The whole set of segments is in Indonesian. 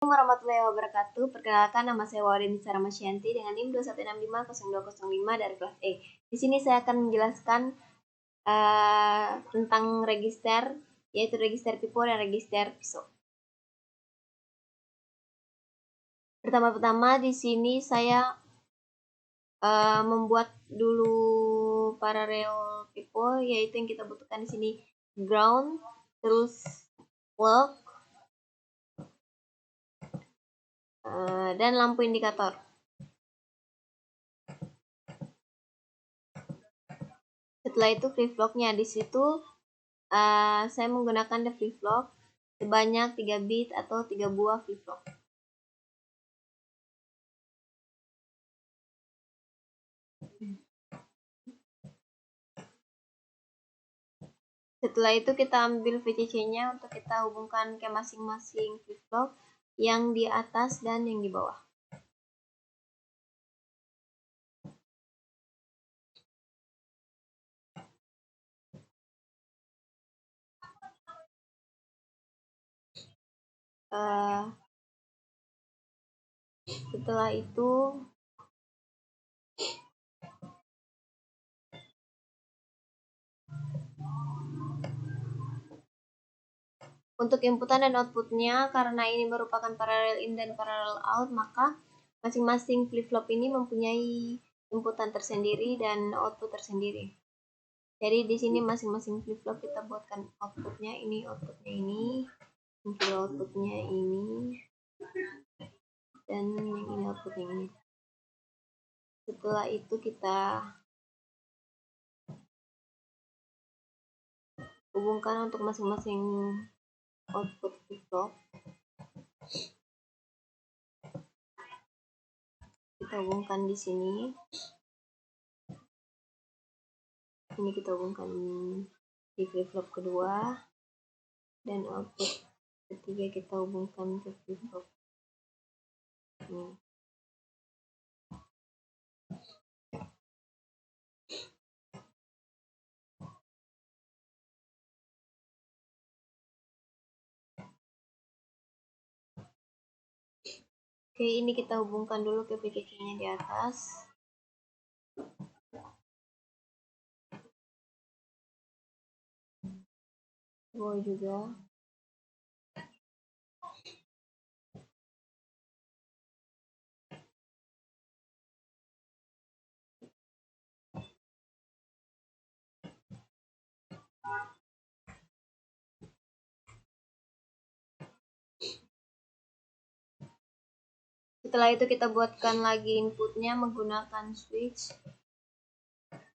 Assalamualaikum warahmatullahi wabarakatuh. Perkenalkan, nama saya Waudin Saramasyanti dengan NIM 21650205 dari kelas E. Di sini saya akan menjelaskan tentang register, yaitu register pipo dan register piso. Pertama-tama di sini saya membuat dulu paralel pipo, yaitu yang kita butuhkan di sini ground, terus plug, dan lampu indikator. Setelah itu flip-flopnya di situ saya menggunakan the flip-flop sebanyak 3 bit atau 3 buah flip-flop. Setelah itu kita ambil VCC-nya untuk kita hubungkan ke masing-masing flip-flop yang di atas dan yang di bawah. Setelah itu untuk inputan dan outputnya, karena ini merupakan parallel in dan parallel out, maka masing-masing flip-flop ini mempunyai inputan tersendiri dan output tersendiri. Jadi di sini masing-masing flip-flop kita buatkan outputnya ini, outputnya ini, dan yang ini outputnya ini. Setelah itu kita hubungkan untuk masing-masing output flip-flop. Kita hubungkan di sini. Ini kita hubungkan di flip-flop kedua, dan output ketiga kita hubungkan ke flip-flop ini. Oke, ini kita hubungkan dulu ke VCC-nya di atas. Bawah juga. Setelah itu kita buatkan lagi inputnya menggunakan switch.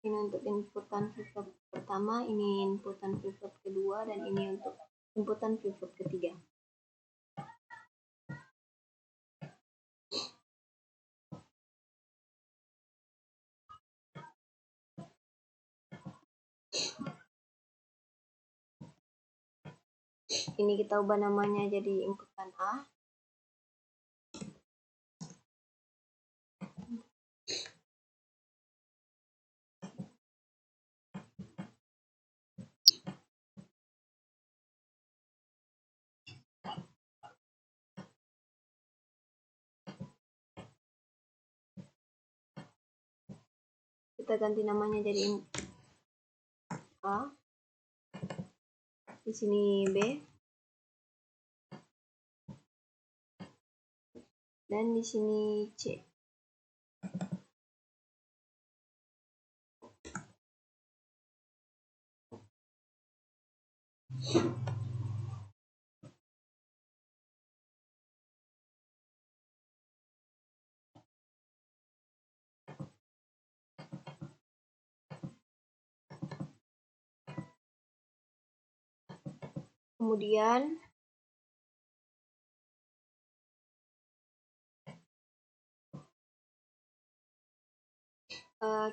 Ini untuk inputan flip-flop pertama, ini inputan flip-flop kedua, dan ini untuk inputan flip-flop ketiga. Ini kita ubah namanya jadi inputan A. Kita ganti namanya jadi A. Di sini B. Dan di sini C. Kemudian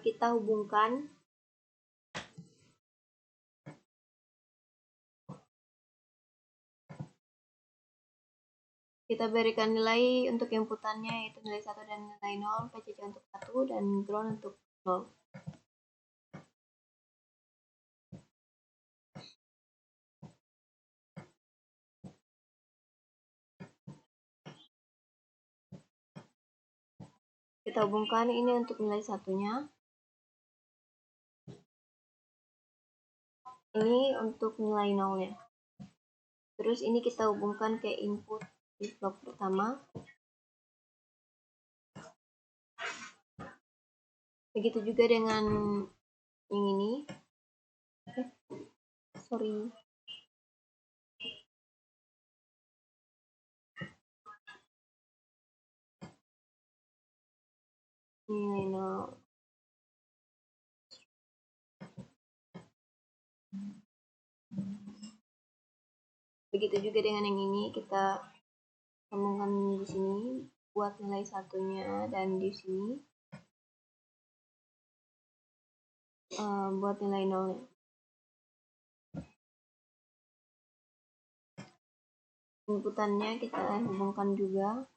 kita hubungkan kita berikan nilai untuk inputannya, yaitu nilai 1 dan nilai 0, VCC untuk 1 dan ground untuk 0. Kita hubungkan ini untuk nilai satunya. Ini untuk nilai nolnya. Terus ini kita hubungkan ke input flip-flop pertama. Begitu juga dengan yang ini. Sorry. Nilai nol. Begitu juga dengan yang ini, kita sambungkan di sini buat nilai satunya, dan di sini buat nilai nolnya. Inputannya kita hubungkan juga.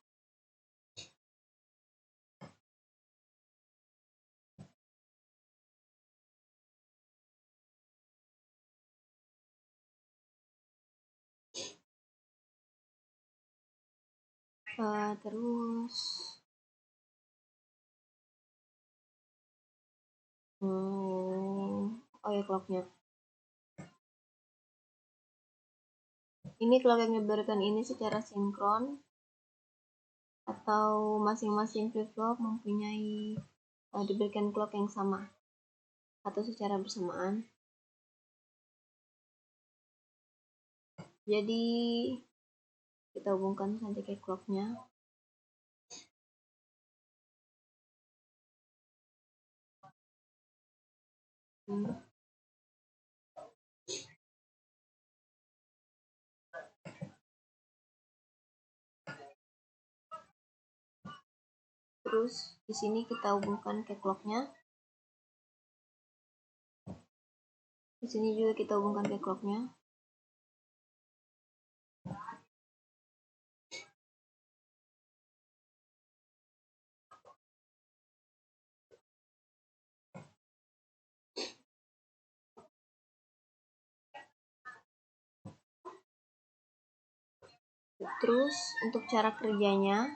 Terus oh ya, clocknya. Ini clock yang diberikan ini secara sinkron, atau masing-masing flip-flop mempunyai diberikan clock yang sama atau secara bersamaan. Jadi kita hubungkan saja ke clocknya. Terus di sini kita hubungkan ke clocknya. Di sini juga kita hubungkan ke clocknya. Terus untuk cara kerjanya,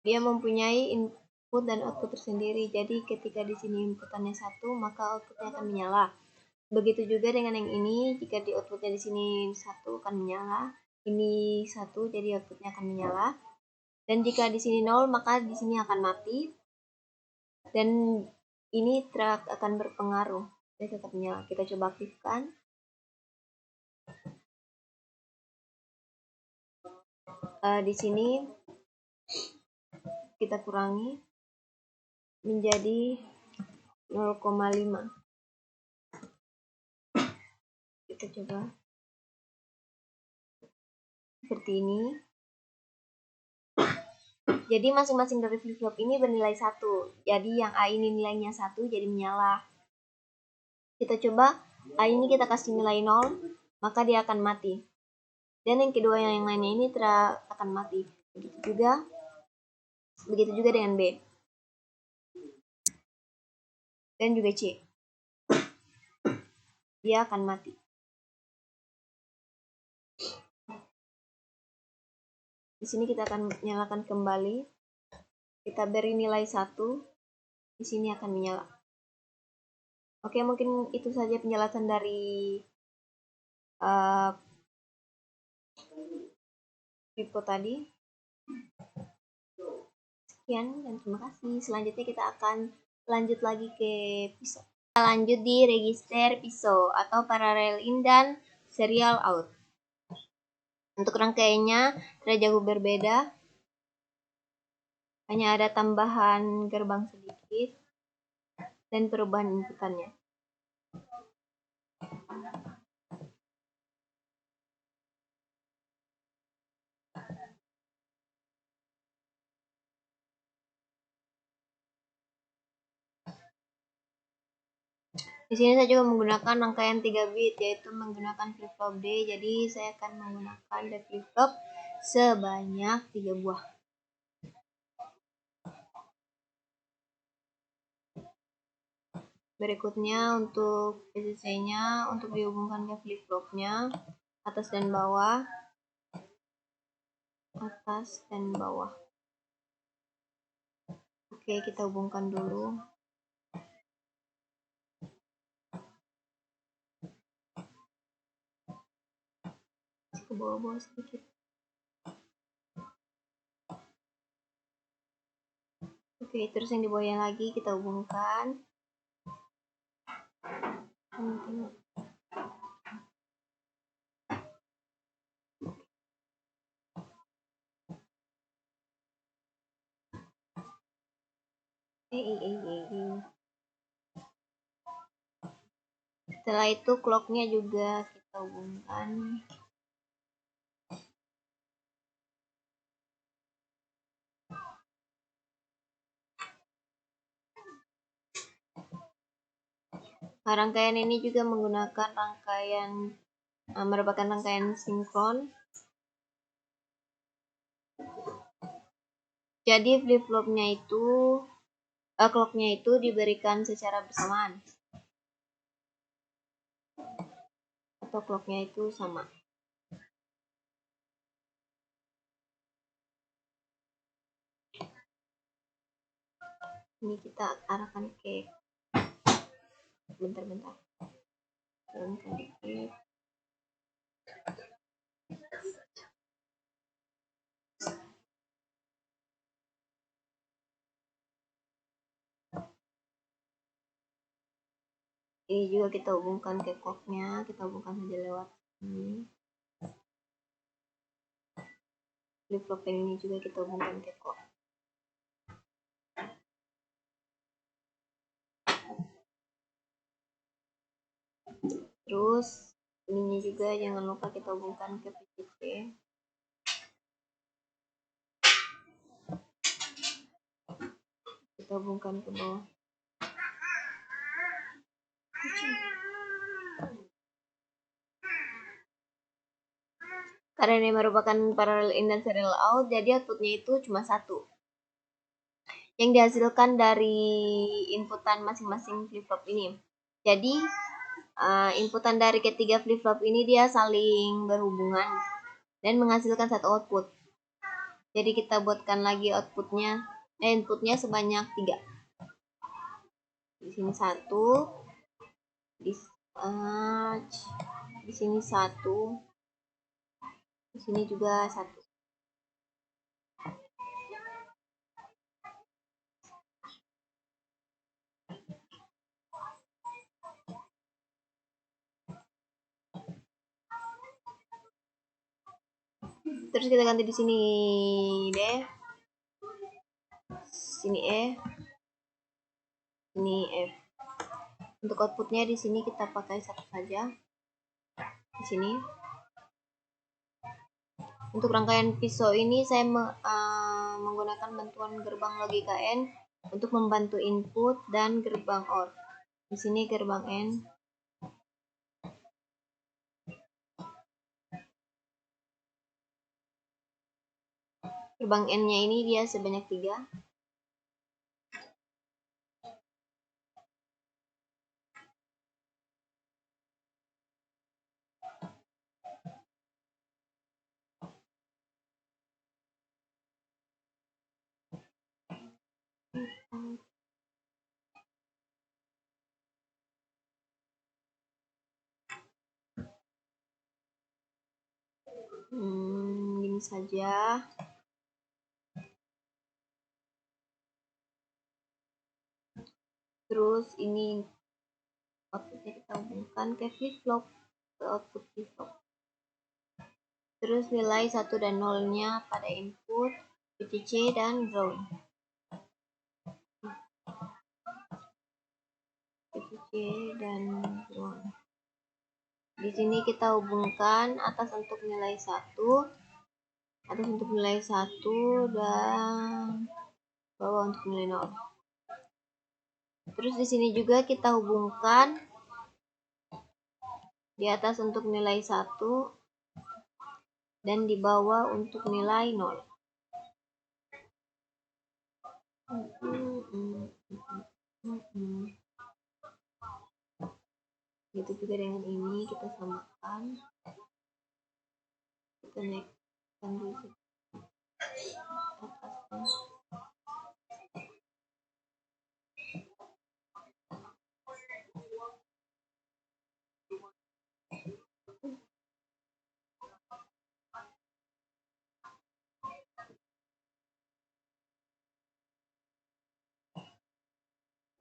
dia mempunyai input dan output tersendiri. Jadi ketika di sini inputannya 1, maka outputnya akan menyala. Begitu juga dengan yang ini, jika di outputnya di sini 1 akan menyala, ini 1 jadi outputnya akan menyala. Dan jika di sini 0, maka di sini akan mati. Dan ini akan berpengaruh. Dia tetap menyala. Kita coba aktifkan. Di sini kita kurangi menjadi 0,5. Kita coba seperti ini. Jadi masing-masing dari flip-flop ini bernilai 1. Jadi yang A ini nilainya 1, jadi menyala. Kita coba A ini kita kasih nilai 0, maka dia akan mati. Dan yang kedua yang lainnya ini akan mati. Begitu juga dengan B. Dan juga C. Dia akan mati. Di sini kita akan nyalakan kembali. Kita beri nilai 1. Di sini akan menyala. Oke, mungkin itu saja penjelasan dari Pipo tadi. Sekian dan terima kasih. Selanjutnya kita akan lanjut lagi ke pisau. Kita lanjut di register pisau atau parallel in dan serial out. Untuk rangkaiannya tidak jauh berbeda. Hanya ada tambahan gerbang sedikit dan perubahan inputannya. Di sini saya juga menggunakan rangkaian 3 bit, yaitu menggunakan flip-flop D. Jadi saya akan menggunakan D flip-flop sebanyak 3 buah. Berikutnya untuk PCC-nya, untuk dihubungkan ke flip-flopnya, atas dan bawah atas dan bawah. Oke, kita hubungkan dulu. Ke bawah-bawah sedikit. Oke, terus yang di bawahnya lagi kita hubungkan. Setelah itu clocknya juga kita hubungkan. Rangkaian ini juga menggunakan merupakan rangkaian sinkron. Jadi flip-flopnya itu clocknya itu diberikan secara bersamaan. Atau clocknya itu sama. Ini kita arahkan ke bentar. Turunkan dikit. Ini juga kita hubungkan ke clocknya, kita hubungkan saja lewat ini. Flip-flop ini juga kita hubungkan ke clock. Terus ininya juga jangan lupa kita hubungkan ke PCC. Kita hubungkan ke bawah. Karena ini merupakan parallel in dan serial out, jadi outputnya itu cuma satu. Yang dihasilkan dari inputan masing-masing flip-flop ini. Jadi inputan dari ketiga flip-flop ini dia saling berhubungan dan menghasilkan satu output. Jadi kita buatkan lagi outputnya, inputnya sebanyak 3. Di sini 1, di sini 1, di sini juga 1. Terus kita ganti di sini D, sini E, sini F. Untuk outputnya di sini kita pakai 1 saja. Di sini. Untuk rangkaian pisau ini saya menggunakan bantuan gerbang logika N untuk membantu input dan gerbang OR. Di sini gerbang N. Gerbang N-nya ini dia sebanyak 3. Gini saja. Terus ini outputnya kita hubungkan ke flip-flop, ke output flip-flop. Terus nilai 1 dan 0-nya pada input, VCC dan ground. VCC dan ground. Di sini kita hubungkan atas untuk nilai 1, atas untuk nilai 1 dan bawah untuk nilai 0. Terus di sini juga kita hubungkan di atas untuk nilai 1 dan di bawah untuk nilai 0. Gitu juga dengan ini kita samakan. Kita naikkan dulu.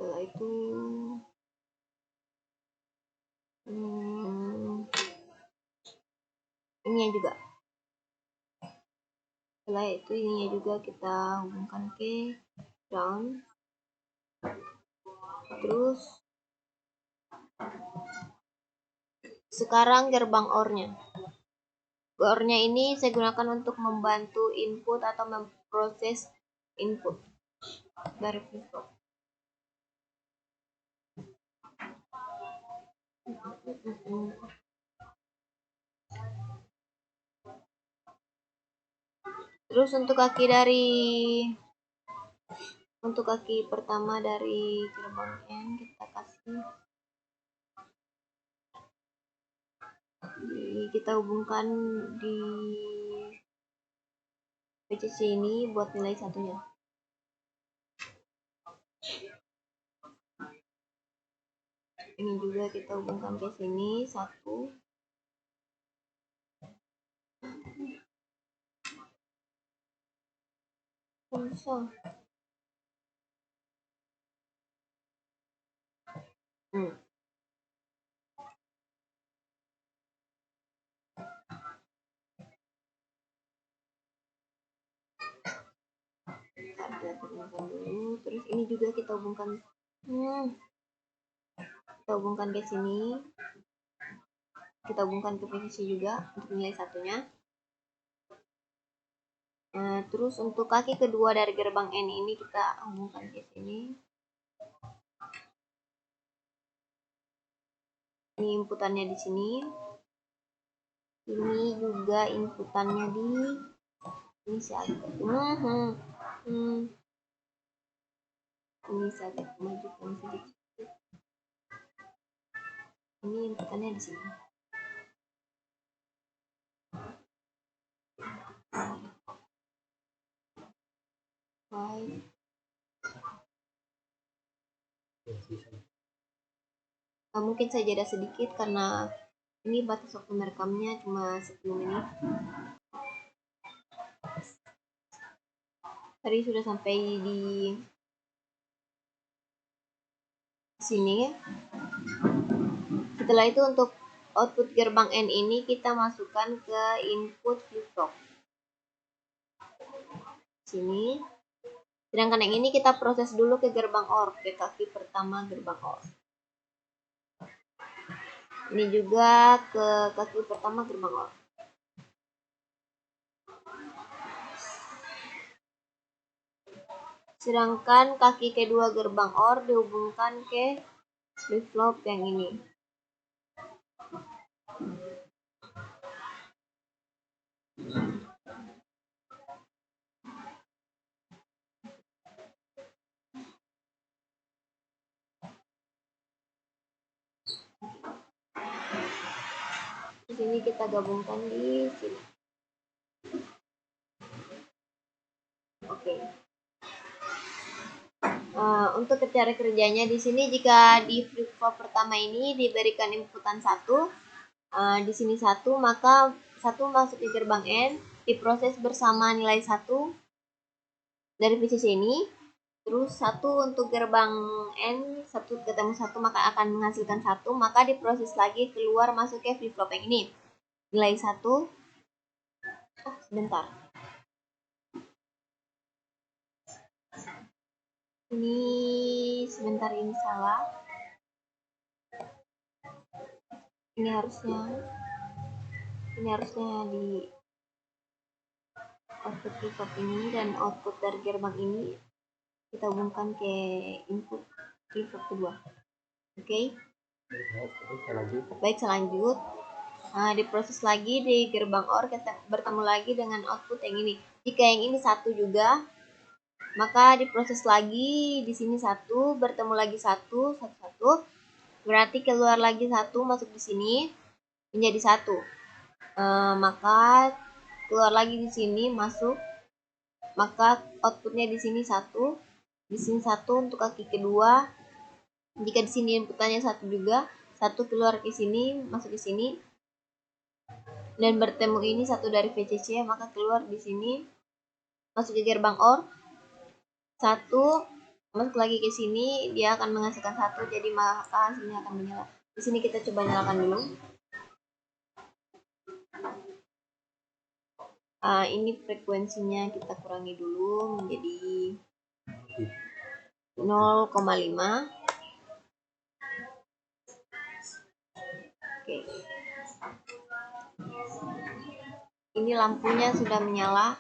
Setelah itu ininya juga. Setelah itu ininya juga kita hubungkan ke ground. Terus sekarang gerbang OR-nya. OR-nya ini saya gunakan untuk membantu input atau memproses input dari flip-flop. Terus untuk kaki pertama dari gerbang N kita kasih, kita hubungkan di VCC ini buat nilai satunya. Ini juga kita hubungkan ke sini satu. Susah. Dulu. Terus ini juga kita hubungkan ke sini, kita hubungkan ke VCC juga untuk nilai satunya. Terus untuk kaki kedua dari gerbang N ini kita hubungkan ke sini. Ini inputannya di sini. Ini juga inputannya di ini ini saya agak majukan sedikit. Ini inputannya di sini. Mungkin saya jeda sedikit karena ini batas waktu merekamnya cuma 10 menit. Tadi sudah sampai di sini. Setelah itu untuk output gerbang N ini kita masukkan ke input flip-flop. Sini. Sedangkan yang ini kita proses dulu ke gerbang OR, ke kaki pertama gerbang OR. Ini juga ke kaki pertama gerbang OR. Sedangkan kaki kedua gerbang OR dihubungkan ke flip-flop yang ini. Di sini kita gabungkan di sini. Oke. Untuk cara kerjanya di sini, jika di flip-flop pertama ini diberikan inputan 1, di sini 1, maka 1 masuk ke gerbang N, diproses bersama nilai 1 dari VCC ini. Terus 1 untuk gerbang N, 1 ketemu 1 maka akan menghasilkan 1, maka diproses lagi keluar masuk ke flip-flop yang ini. Nilai 1. Sebentar. Ini sebentar, ini salah. Ini harusnya di output flip-flop ini, dan output dari gerbang ini kita hubungkan ke input flip-flop kedua. Oke. Baik, selanjut. Diproses lagi di gerbang OR, kita bertemu lagi dengan output yang ini. Jika yang ini 1 juga, maka diproses lagi di sini 1, bertemu lagi 1, berarti keluar lagi 1 masuk di sini menjadi 1. Maka keluar lagi di sini masuk, maka outputnya di sini 1, di sini 1 untuk kaki kedua. Jika di sini inputannya 1 juga, 1 keluar ke sini masuk ke sini, dan bertemu ini 1 dari VCC, maka keluar di sini masuk ke gerbang OR 1 masuk lagi ke sini, dia akan menghasilkan 1, jadi maka hasilnya akan menyala. Di sini kita coba nyalakan dulu. Ini frekuensinya kita kurangi dulu menjadi 0,5. Oke. Ini lampunya sudah menyala.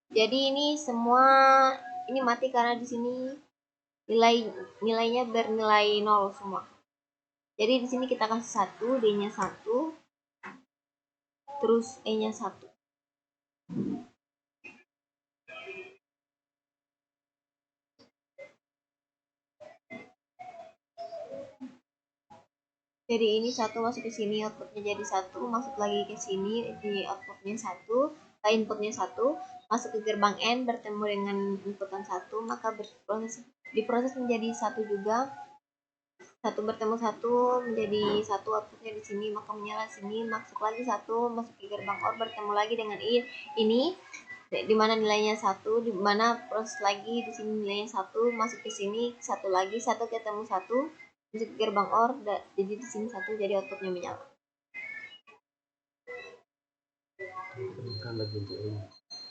Jadi ini semua ini mati karena di sini nilainya bernilai 0 semua. Jadi di sini kita kasih 1, D-nya 1, terus E-nya 1. Jadi ini 1 masuk ke sini, outputnya jadi 1, masuk lagi ke sini, di outputnya 1, inputnya 1, masuk ke gerbang N bertemu dengan inputan 1, maka diproses menjadi 1 juga. 1 bertemu 1 menjadi 1, outputnya di sini, maka menyala sini, masuk lagi 1, masuk ke gerbang OR bertemu lagi dengan ini, di mana nilainya 1, di mana proses lagi di sini nilainya 1, masuk ke sini 1 lagi, 1 ketemu 1, masuk ke gerbang OR, jadi di sini 1, jadi outputnya menyala.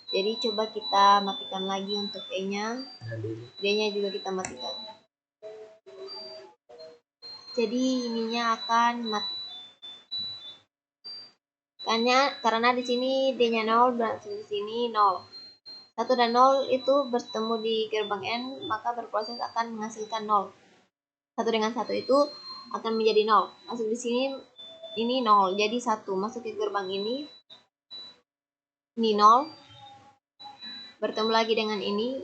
Jadi coba kita matikan lagi untuk E-nya, D-nya juga kita matikan. Jadi ininya akan mati. Karena di sini D-nya 0 dan di sini 0. 1 dan 0 itu bertemu di gerbang N, maka berproses akan menghasilkan 0. 1 dengan 1 itu akan menjadi 0. Masuk di sini ini 0, jadi 1. Masuk ke gerbang ini 0. Bertemu lagi dengan ini,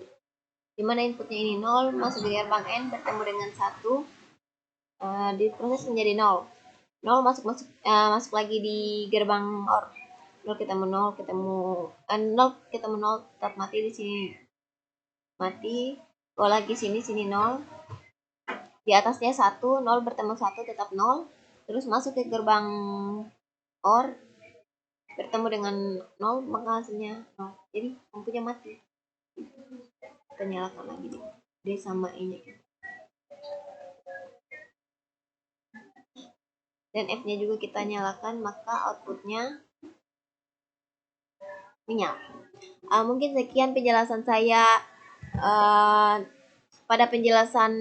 dimana inputnya ini 0, masuk ke gerbang N bertemu dengan 1, diproses menjadi 0. 0 masuk lagi di gerbang OR. 0 ketemu 0, ketemu 0 ketemu 0, tetap mati di sini. Mati. Go lagi sini 0. Di atasnya 1, 0 bertemu 1 tetap 0. Terus masuk ke gerbang OR bertemu dengan 0, maka hasilnya 0. Jadi lampunya mati. Kita nyalakan lagi deh. D sama E-nya. Dan F-nya juga kita nyalakan, maka outputnya menyala. Mungkin sekian penjelasan saya pada penjelasan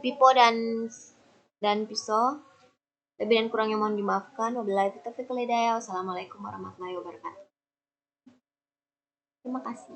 pipo dan pisau. Lebih dan kurangnya mohon dimaafkan. Wabillahi taufiq wal hidayah. Wassalamualaikum warahmatullahi wabarakatuh. Terima kasih.